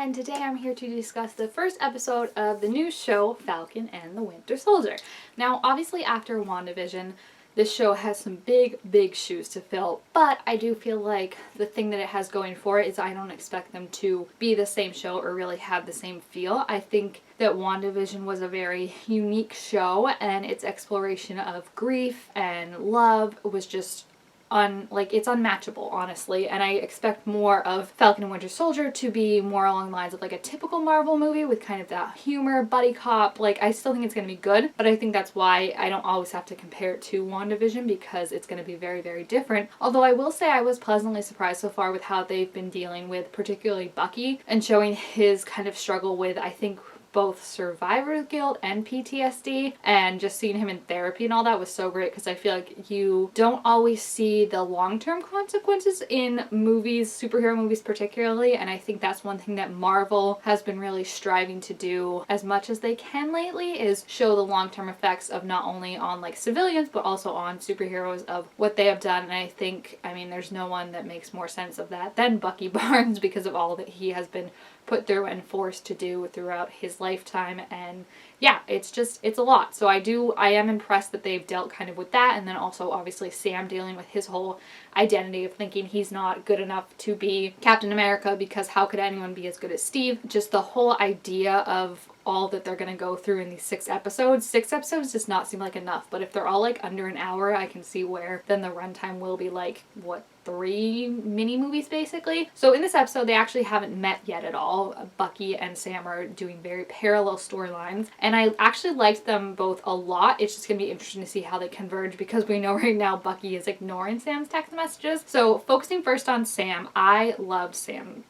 and today I'm here to discuss the first episode of the new show, Falcon and the Winter Soldier. Now, obviously after WandaVision, this show has some big shoes to fill, but I do feel like the thing that it has going for it is I don't expect them to be the same show or really have the same feel. I think that WandaVision was a very unique show, and its exploration of grief and love was just it's unmatchable, honestly, and I expect more of Falcon and Winter Soldier to be more along the lines of like a typical Marvel movie with kind of that humor, buddy cop. Like, I still think it's going to be good, but I think that's why I don't always have to compare it to WandaVision, because it's going to be very different. Although I will say I was pleasantly surprised so far with how they've been dealing with particularly Bucky and showing his kind of struggle with, I think, both survivor's guilt and PTSD, and just seeing him in therapy and all that was so great, because I feel like you don't always see the long-term consequences in movies, superhero movies particularly, and I think that's one thing that Marvel has been really striving to do as much as they can lately, is show the long-term effects of not only on like civilians but also on superheroes of what they have done. And I think, I mean, there's no one that makes more sense of that than Bucky Barnes, because of all that he has been put through and forced to do throughout his lifetime. And yeah, it's a lot. So I am impressed that they've dealt kind of with that, and then also obviously Sam dealing with his whole identity of thinking he's not good enough to be Captain America, because how could anyone be as good as Steve? Just the whole idea of all that they're going to go through in these 6 episodes. 6 episodes does not seem like enough, but if they're all like under an hour, I can see where then the runtime will be like, what, 3 mini movies basically. So in this episode, they actually haven't met yet at all. Bucky and Sam are doing very parallel storylines, and I actually liked them both a lot. It's just gonna be interesting to see how they converge, because we know right now Bucky is ignoring Sam's text messages. So focusing first on Sam, I loved Sam.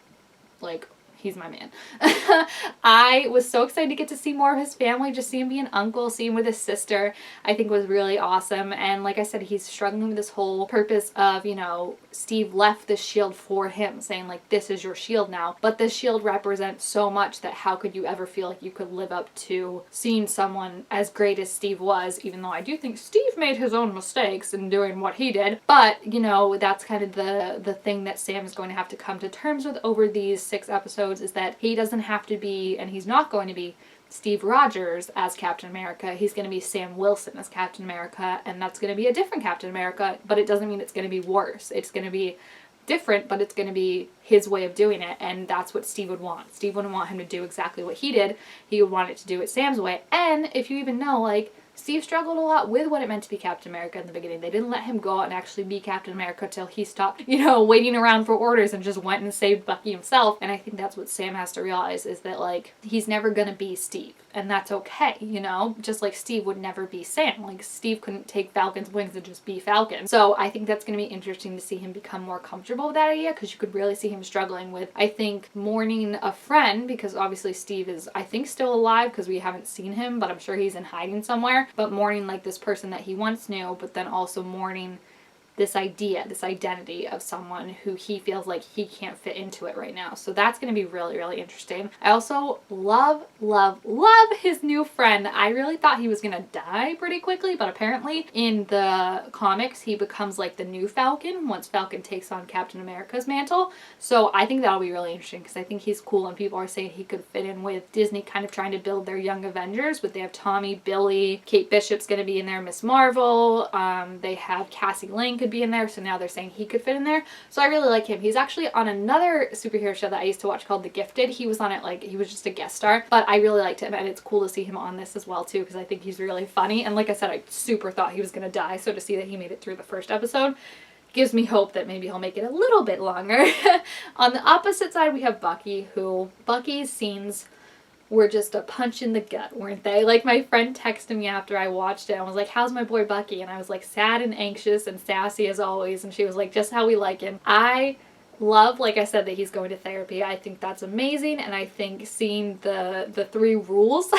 Like, he's my man. I was so excited to get to see more of his family, just see him be an uncle, see him with his sister, I think was really awesome. And like I said, he's struggling with this whole purpose of, you know, Steve left the shield for him, saying like, this is your shield now. But the shield represents so much that how could you ever feel like you could live up to seeing someone as great as Steve was, even though I do think Steve made his own mistakes in doing what he did. But, you know, that's kind of the thing that Sam is going to have to come to terms with over these 6 episodes, is that he doesn't have to be, and he's not going to be, Steve Rogers as Captain America. He's going to be Sam Wilson as Captain America, and that's going to be a different Captain America, but it doesn't mean it's going to be worse. It's going to be different, but it's going to be his way of doing it, and that's what Steve would want. Steve wouldn't want him to do exactly what he did. He would want it to do it Sam's way. And if you even know, like, Steve struggled a lot with what it meant to be Captain America in the beginning. They didn't let him go out and actually be Captain America till he stopped, you know, waiting around for orders and just went and saved Bucky himself. And I think that's what Sam has to realize, is that, like, he's never gonna be Steve. And that's okay, you know? Just like Steve would never be Sam. Like, Steve couldn't take Falcon's wings and just be Falcon. So I think that's gonna be interesting to see him become more comfortable with that idea, because you could really see him struggling with, I think, mourning a friend, because obviously Steve is, I think, still alive, because we haven't seen him, but I'm sure he's in hiding somewhere. But mourning like this person that he once knew, but then also mourning this idea, this identity of someone who he feels like he can't fit into it right now. So that's going to be really interesting. I also love his new friend. I really thought he was going to die pretty quickly, but apparently in the comics he becomes like the new Falcon once Falcon takes on Captain America's mantle. So I think that'll be really interesting, because I think he's cool, and people are saying he could fit in with Disney kind of trying to build their young Avengers, but they have Tommy, Billy, Kate Bishop's going to be in there, Miss Marvel, they have Cassie Lang could be in there, so now they're saying he could fit in there. So I really like him. He's actually on another superhero show that I used to watch called The Gifted. He was on it, like, he was just a guest star, but I really liked him, and it's cool to see him on this as well too, because I think he's really funny. And like I said, I super thought he was gonna die, so to see that he made it through the first episode gives me hope that maybe he'll make it a little bit longer. On the opposite side, we have Bucky, who Bucky's scenes were just a punch in the gut, weren't they? Like, my friend texted me after I watched it and was like, how's my boy Bucky? And I was like, sad and anxious and sassy as always, and she was like, just how we like him. I love, like I said, that he's going to therapy. I think that's amazing, and I think seeing the 3 rules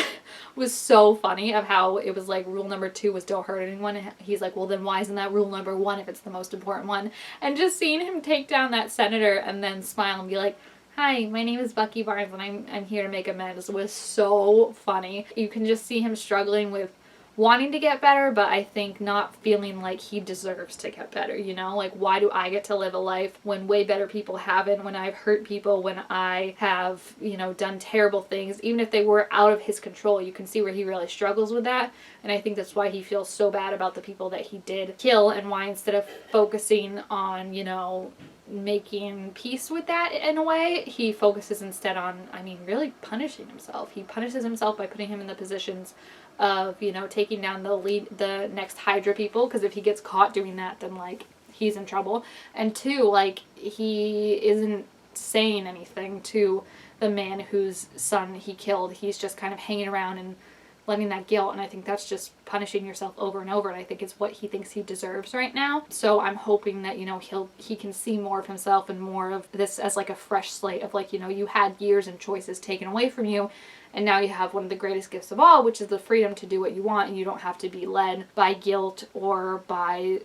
was so funny, of how it was like rule number 2 was don't hurt anyone, and he's like, well then why isn't that rule number 1 if it's the most important one? And just seeing him take down that senator and then smile and be like, hi, my name is Bucky Barnes and I'm here to make amends, was so funny. You can just see him struggling with wanting to get better, but I think not feeling like he deserves to get better, you know? Like, why do I get to live a life when way better people haven't, when I've hurt people, when I have, you know, done terrible things, even if they were out of his control. You can see where he really struggles with that, and I think that's why he feels so bad about the people that he did kill, and why instead of focusing on, you know, making peace with that in a way, he focuses instead on, I mean, really punishing himself. He punishes himself by putting him in the positions of, you know, taking down the next Hydra people, because if he gets caught doing that, then, like, he's in trouble. And two, like, he isn't saying anything to the man whose son he killed. He's just kind of hanging around and letting that guilt, and I think that's just punishing yourself over and over, and I think it's what he thinks he deserves right now. So I'm hoping that, you know, he can see more of himself and more of this as like a fresh slate of, like, you know, you had years and choices taken away from you, and now you have one of the greatest gifts of all, which is the freedom to do what you want, and you don't have to be led by guilt or by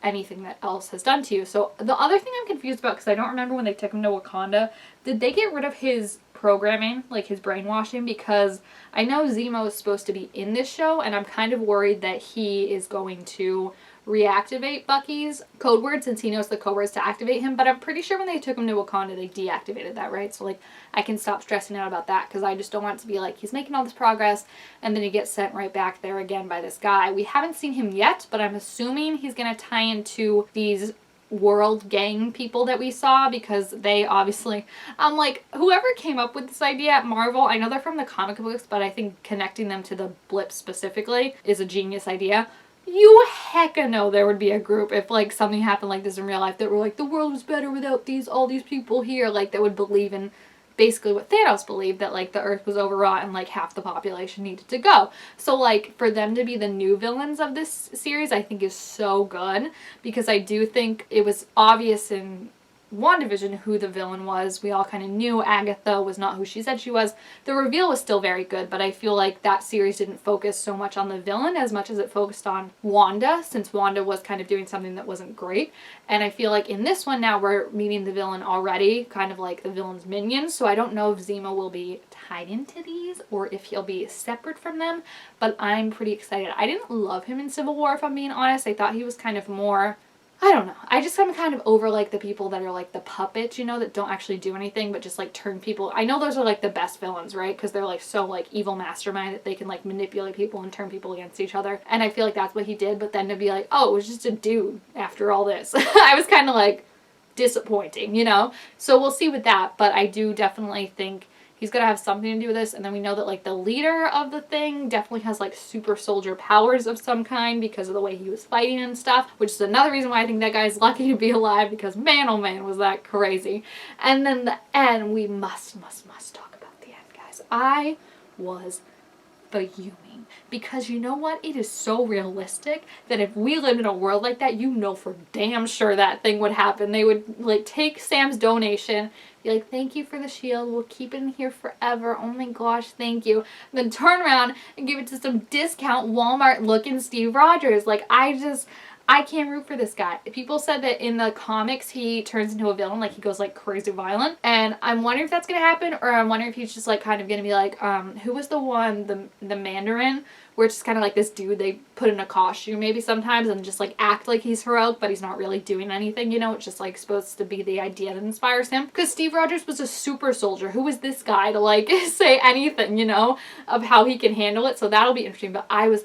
anything that else has done to you. So the other thing I'm confused about, because I don't remember when they took him to Wakanda, did they get rid of his programming, like his brainwashing? Because I know Zemo is supposed to be in this show, and I'm kind of worried that he is going to reactivate Bucky's code word, since he knows the code words to activate him. But I'm pretty sure when they took him to Wakanda, they deactivated that, right? So, like, I can stop stressing out about that, because I just don't want it to be like he's making all this progress and then he gets sent right back there again by this guy. We haven't seen him yet, but I'm assuming he's going to tie into these world gang people that we saw, because they obviously, I'm like, whoever came up with this idea at Marvel, I know they're from the comic books, but I think connecting them to the blip specifically is a genius idea. You hecka know there would be a group if, like, something happened like this in real life that were like, the world was better without all these people here, like, that would believe in basically what Thanos believed, that, like, the earth was overwrought and, like, half the population needed to go. So, like, for them to be the new villains of this series, I think is so good, because I do think it was obvious in WandaVision who the villain was. We all kind of knew Agatha was not who she said she was. The reveal was still very good, but I feel like that series didn't focus so much on the villain as much as it focused on Wanda, since Wanda was kind of doing something that wasn't great. And I feel like in this one now we're meeting the villain already, kind of like the villain's minions, so I don't know if Zemo will be tied into these or if he'll be separate from them, but I'm pretty excited. I didn't love him in Civil War, if I'm being honest. I thought he was kind of more, I don't know. I just am kind of over, like, the people that are, like, the puppets, you know, that don't actually do anything but just, like, turn people. I know those are, like, the best villains, right? Because they're, like, so, like, evil mastermind that they can, like, manipulate people and turn people against each other. And I feel like that's what he did, but then to be like, oh, it was just a dude after all this. I was kind of, like, disappointing, you know? So we'll see with that, but I do definitely think he's gonna have something to do with this. And then we know that, like, the leader of the thing definitely has, like, super soldier powers of some kind because of the way he was fighting and stuff, which is another reason why I think that guy's lucky to be alive, because man, oh man, was that crazy. And then the end, we must talk about the end, guys. I was fuming, because you know what? It is so realistic that if we lived in a world like that, you know for damn sure that thing would happen. They would, like, take Sam's donation, be like, thank you for the shield, we'll keep it in here forever, oh my gosh, thank you. And then turn around and give it to some discount Walmart looking Steve Rogers. Like, I can't root for this guy. People said that in the comics he turns into a villain, like he goes, like, crazy violent, and I'm wondering if that's gonna happen, or I'm wondering if he's just, like, kind of gonna be like, who was the one, the Mandarin, where it's just kind of like this dude they put in a costume maybe sometimes and just, like, act like he's heroic, but he's not really doing anything, you know? It's just, like, supposed to be the idea that inspires him. Because Steve Rogers was a super soldier. Who was this guy to, like, say anything, you know, of how he can handle it? So that'll be interesting, but I was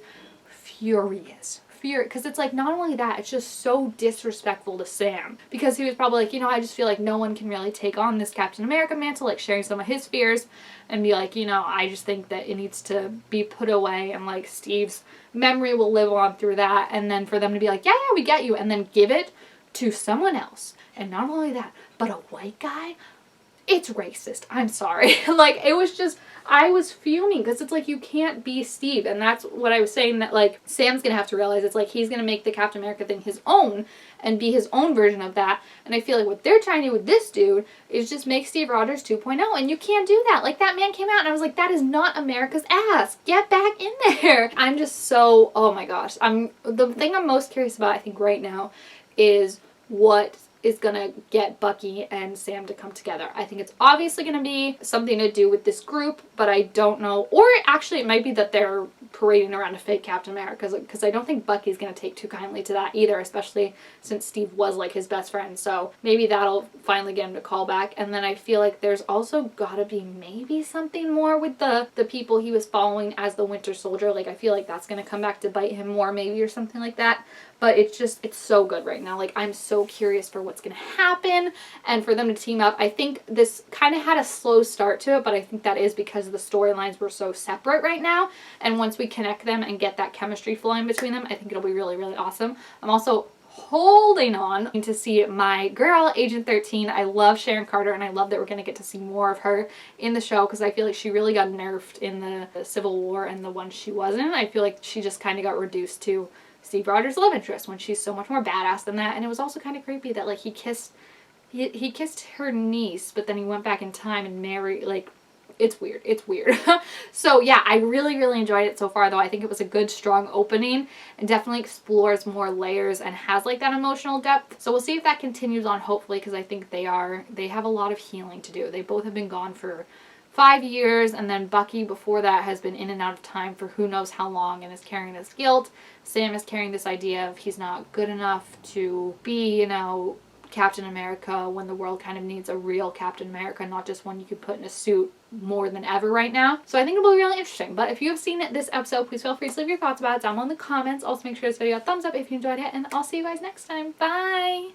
furious, because it's like, not only that, it's just so disrespectful to Sam, because he was probably like, you know, I just feel like no one can really take on this Captain America mantle, like, sharing some of his fears, and be like, you know, I just think that it needs to be put away, and, like, Steve's memory will live on through that, and then for them to be like, yeah, we get you, and then give it to someone else, and not only that, but a white guy. It's racist. I'm sorry. Like, it was just, I was fuming, because it's like, you can't be Steve. And that's what I was saying, that, like, Sam's gonna have to realize. It's like, he's gonna make the Captain America thing his own and be his own version of that. And I feel like what they're trying to do with this dude is just make Steve Rogers 2.0, and you can't do that. Like, that man came out and I was like, that is not America's ass. Get back in there. I'm just so, oh my gosh. The thing I'm most curious about, I think, right now is what is gonna get Bucky and Sam to come together. I think it's obviously gonna be something to do with this group, but I don't know. Or actually, it might be that they're parading around a fake Captain America, because I don't think Bucky's going to take too kindly to that either, especially since Steve was like his best friend. So maybe that'll finally get him to call back. And then I feel like there's also gotta be maybe something more with the people he was following as the Winter Soldier. Like I feel like that's going to come back to bite him more maybe, or something like that. But it's so good right now. Like, I'm so curious for what's going to happen and for them to team up. I think this kind of had a slow start to it, but I think that is because the storylines were so separate right now. And once we connect them and get that chemistry flowing between them, I think it'll be really, really awesome. I'm also holding on to see my girl, Agent 13. I love Sharon Carter, and I love that we're going to get to see more of her in the show, because I feel like she really got nerfed in the Civil War and the one she wasn't. I feel like she just kind of got reduced to Steve Rogers' love interest when she's so much more badass than that. And it was also kind of creepy that like he kissed her niece, but then he went back in time and married, like, it's weird. It's weird. So yeah, I really, really enjoyed it so far, though. I think it was a good, strong opening and definitely explores more layers and has like that emotional depth. So we'll see if that continues on, hopefully, because I think they have a lot of healing to do. They both have been gone for 5 years, and then Bucky before that has been in and out of time for who knows how long and is carrying this guilt. Sam is carrying this idea of he's not good enough to be, you know, Captain America, when the world kind of needs a real Captain America, not just one you could put in a suit more than ever right now. So I think it'll be really interesting. But if you have seen this episode, please feel free to leave your thoughts about it down below in the comments. Also make sure to give this video a thumbs up if you enjoyed it, and I'll see you guys next time. Bye!